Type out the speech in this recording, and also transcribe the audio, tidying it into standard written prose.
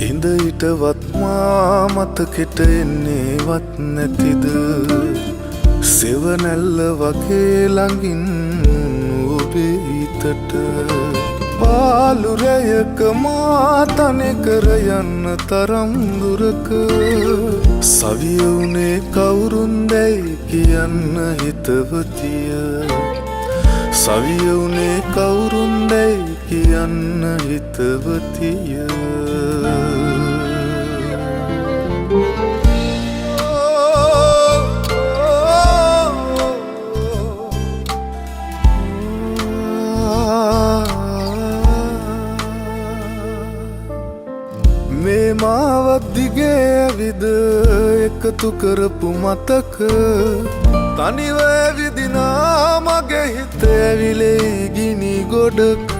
ඉඳ හිටවත් මා මතකෙට එන්නේවත් නැතිද සෙවනැල්ල වගේ ළඟින් ඔබේ හිතට පාලුරයක මා තනිකර යන්න තරම් දුරක සවියුනේ කවුරුන්දැයි කියන්න හිතවතිය සවියුනේ කවුරුන්දැයි කියන්න හිතවතිය මේ මාවත් දිගේ ඇවිද එකතු කරපු මතක තනිව ඇවිදිනා මගේ හිත ඇවිලේ ගිනි ගොඩක